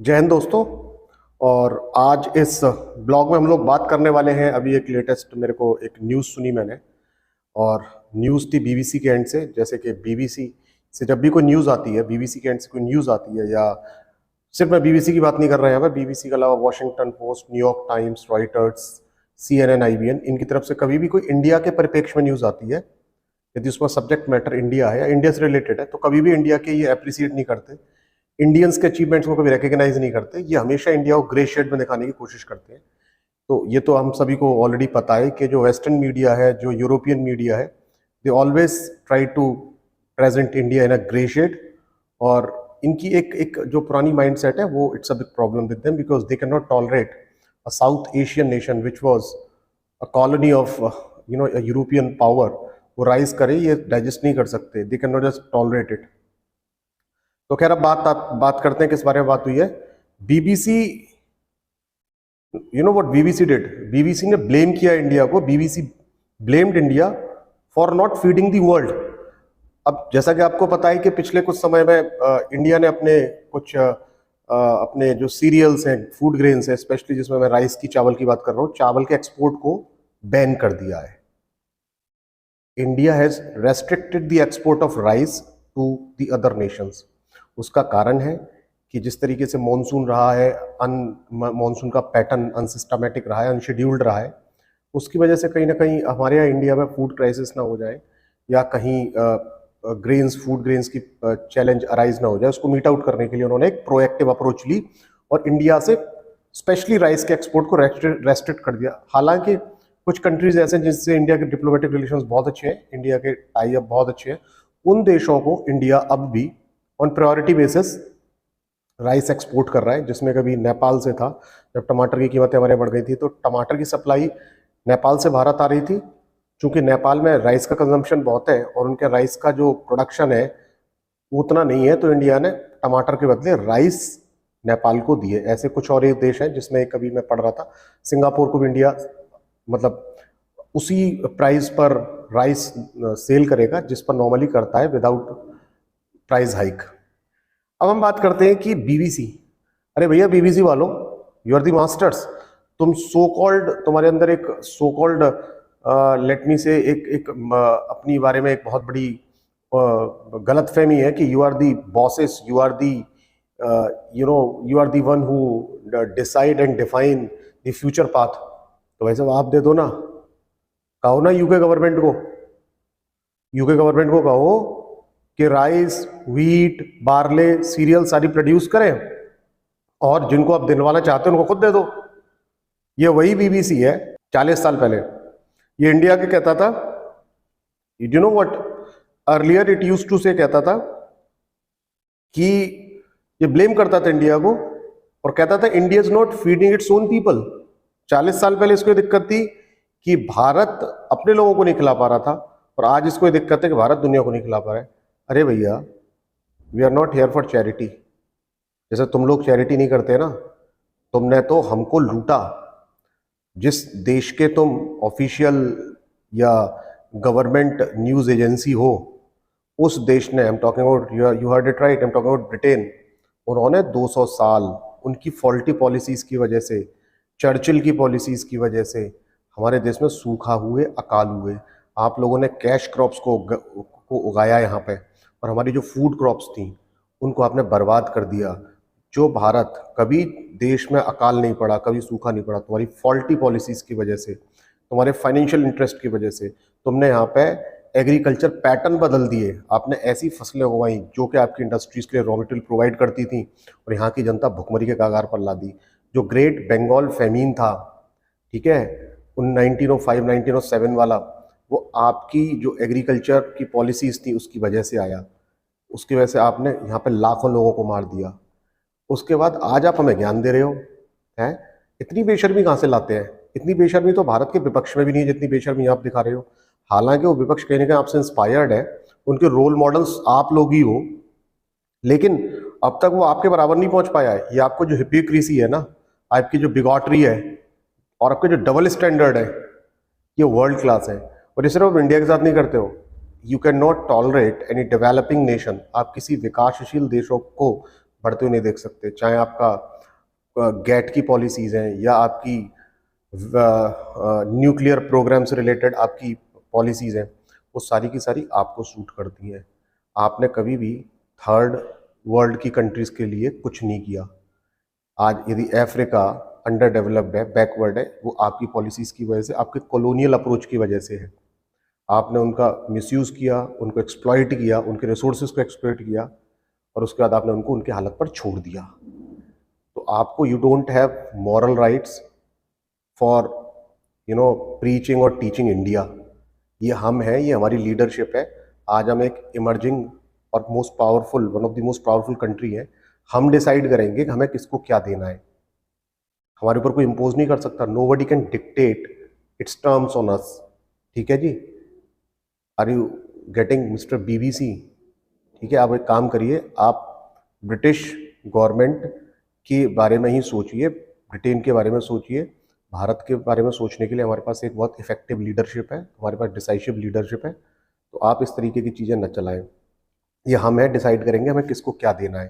जय हिंद दोस्तों। और आज इस ब्लॉग में हम लोग बात करने वाले हैं। अभी एक लेटेस्ट मेरे को एक न्यूज़ सुनी मैंने, और न्यूज़ थी बीबीसी के एंड से। जैसे कि बीबीसी से जब भी कोई न्यूज़ आती है, बीबीसी के एंड से कोई न्यूज़ आती है, या सिर्फ मैं बीबीसी की बात नहीं कर रहा हैं, बीबीसी के अलावा Washington post, New York times, Reuters, CNN, IBN, इनकी तरफ से कभी भी कोई इंडिया के परिप्रेक्ष्य में न्यूज़ आती है, यदि उसका सब्जेक्ट मैटर इंडिया है या इंडिया से रिलेटेड है, तो कभी भी इंडिया के ये अप्रिसिएट नहीं करते, इंडियंस के अचीवमेंट्स को कभी रिकग्नाइज नहीं करते। ये हमेशा इंडिया को ग्रे शेड में दिखाने की कोशिश करते हैं। तो ये तो हम सभी को ऑलरेडी पता है कि जो वेस्टर्न मीडिया है, जो यूरोपियन मीडिया है, they always try to present India in a grey shade. और इनकी एक एक जो पुरानी माइंडसेट है, वो it's a big problem with them, because they can not tolerate a South Asian nation which was a colony of European power, वो rise करे, ये डाइजेस्ट नहीं कर सकते। They can not just tolerate it. तो खैर अब बात करते हैं किस बारे में बात हुई है। BBC, you know what BBC did? BBC ने ब्लेम किया इंडिया को। BBC blamed India for not feeding the world. अब जैसा कि आपको पता है कि पिछले कुछ समय में इंडिया ने अपने कुछ अपने जो सीरियल्स हैं, फूड ग्रेन्स हैं, स्पेशली जिसमें मैं राइस की, चावल की बात कर रहा हूँ, चावल के एक्सपोर्ट को बैन कर दिया है। India has restricted the export of rice to the other nations. उसका कारण है कि जिस तरीके से मॉनसून रहा है, मॉनसून का पैटर्न अनसिस्टमेटिक रहा है, अनशेड्यूल्ड रहा है, उसकी वजह से कहीं ना कहीं हमारे यहाँ इंडिया में फूड क्राइसिस ना हो जाए, या कहीं फूड ग्रेन्स की चैलेंज अराइज ना हो जाए। उसको मीट आउट करने के लिए उन्होंने एक प्रोएक्टिव अप्रोच ली और इंडिया से स्पेशली राइस के एक्सपोर्ट को रेस्ट्रिक्ट कर दिया। हालांकि कुछ कंट्रीज ऐसे हैं जिससे इंडिया के डिप्लोमेटिक रिलेशंस बहुत अच्छे हैं, इंडिया के टाई अप बहुत अच्छे हैं, उन देशों को इंडिया अब भी on priority basis rice export कर रहा है। जिसमें कभी नेपाल से था, जब टमाटर की कीमतें हमारे बढ़ गई थी, तो टमाटर की सप्लाई नेपाल से भारत आ रही थी। चूंकि नेपाल में राइस का कंजम्पशन बहुत है और उनके राइस का जो प्रोडक्शन है वो उतना नहीं है, तो इंडिया ने टमाटर के बदले राइस नेपाल को दिए। ऐसे कुछ और एक देश हैं जिसमें कभी मैं पढ़ रहा था, सिंगापुर को भी इंडिया मतलब उसी प्राइस पर राइस सेल करेगा जिस पर नॉर्मली करता है, विदाउट प्राइस हाइक। अब हम बात करते हैं कि बीबीसी। अरे भैया बीबीसी वालों, यू आर दी मास्टर्स। तुम सो कॉल्ड, तुम्हारे अंदर एक सो कॉल्ड, लेट मी से, एक अपनी बारे में एक बहुत बड़ी गलत फहमी है कि you are the bosses, you are the you are the one who decide and define the future path. तो वैसे आप दे दो ना, कहो ना यूके गवर्नमेंट को कहो कि राइस, व्हीट, बार्ले, सीरियल सारी प्रोड्यूस करें, और जिनको आप दिलवाना चाहते हैं उनको खुद दे दो। ये वही बीबीसी है 40 साल पहले ये इंडिया के कहता था, you know what earlier it used to say, कहता था कि ये ब्लेम करता था इंडिया को और कहता था India is not feeding its own people. 40 साल पहले इसको दिक्कत थी कि भारत अपने लोगों को नहीं खिला पा रहा था, और आज इसको दिक्कत है कि भारत दुनिया को नहीं खिला पा रहा है। अरे भैया, we are not here for charity. जैसे तुम लोग चैरिटी नहीं करते ना, तुमने तो हमको लूटा। जिस देश के तुम ऑफिशियल या गवर्नमेंट न्यूज एजेंसी हो, उस देश ने, I am talking about, you heard it right, I am talking about Britain, उन्होंने 200 साल उनकी फॉल्टी पॉलिसीज की वजह से, चर्चिल की पॉलिसीज की वजह से हमारे देश में सूखा हुए, अकाल हुए। आप लोगों ने कैश क्रॉप्स को उगाया यहाँ पे, और हमारी जो फूड क्रॉप्स थी उनको आपने बर्बाद कर दिया। जो भारत, कभी देश में अकाल नहीं पड़ा, कभी सूखा नहीं पड़ा, तुम्हारी फॉल्टी पॉलिसीज की वजह से, तुम्हारे फाइनेंशियल इंटरेस्ट की वजह से। तुमने यहाँ पे एग्रीकल्चर पैटर्न बदल दिए। आपने ऐसी फसलें उगाई जो कि आपकी इंडस्ट्रीज के लिए रॉ मटेरियल प्रोवाइड करती थी, और यहाँ की जनता भुखमरी के कगार पर ला दी। जो ग्रेट बंगाल फेमीन था, ठीक है, उन 1905 1907 वाला, वो आपकी जो एग्रीकल्चर की पॉलिसीज थी उसकी वजह से आया। उसकी वजह से आपने यहाँ पे लाखों लोगों को मार दिया। उसके बाद आज आप हमें ज्ञान दे रहे हो, हैं? इतनी बेशर्मी कहाँ से लाते हैं? इतनी बेशर्मी तो भारत के विपक्ष में भी नहीं है जितनी बेशर्मी आप दिखा रहे हो। हालांकि वो विपक्ष कहीं ना कहीं आपसे इंस्पायर्ड है, उनके रोल मॉडल्स आप लोग ही हो, लेकिन अब तक वो आपके बराबर नहीं पहुंच पाया है। ये आपको जो हिपोक्रेसी है ना, आपकी जो बिगॉटरी है, और आपके जो डबल स्टैंडर्ड है, ये वर्ल्ड क्लास है। और ये सिर्फ इंडिया के साथ नहीं करते हो। You can not tolerate any developing nation, आप किसी विकासशील देशों को बढ़ते हुए नहीं देख सकते, चाहे आपका गेट की पॉलिसीज़ हैं या आपकी न्यूक्लियर प्रोग्राम से रिलेटेड आपकी पॉलिसीज़ हैं, वो सारी की सारी आपको सूट करती हैं। आपने कभी भी थर्ड वर्ल्ड की कंट्रीज़ के लिए कुछ नहीं किया। आज यदि अफ्रीका अंडर डेवलप्ड है, बैकवर्ड है, वो आपकी पॉलिसीज़ की वजह से, आपके कॉलोनियल अप्रोच की वजह से है। आपने उनका मिसयूज़ किया, उनको एक्सप्लॉइट किया, उनके रिसोर्सेज को एक्सप्लॉइट किया और उसके बाद आपने उनको उनके हालत पर छोड़ दिया। तो आपको you don't have moral rights for preaching और टीचिंग इंडिया। ये हम हैं, ये हमारी लीडरशिप है। आज हम एक इमर्जिंग और most powerful, one of the most powerful country है। हम डिसाइड करेंगे कि हमें किसको क्या देना है। हमारे ऊपर कोई इम्पोज नहीं कर सकता। Nobody can dictate its terms on us. ठीक है जी। Are you getting mister BBC? ठीक है, आप एक काम करिए, आप ब्रिटिश गवर्नमेंट के बारे में ही सोचिए, ब्रिटेन के बारे में सोचिए। भारत के बारे में सोचने के लिए हमारे पास एक बहुत इफेक्टिव लीडरशिप है, हमारे पास डिसाइसिव लीडरशिप है। तो आप इस तरीके की चीज़ें न चलाएं। ये हम है, डिसाइड करेंगे हमें किसको क्या देना है।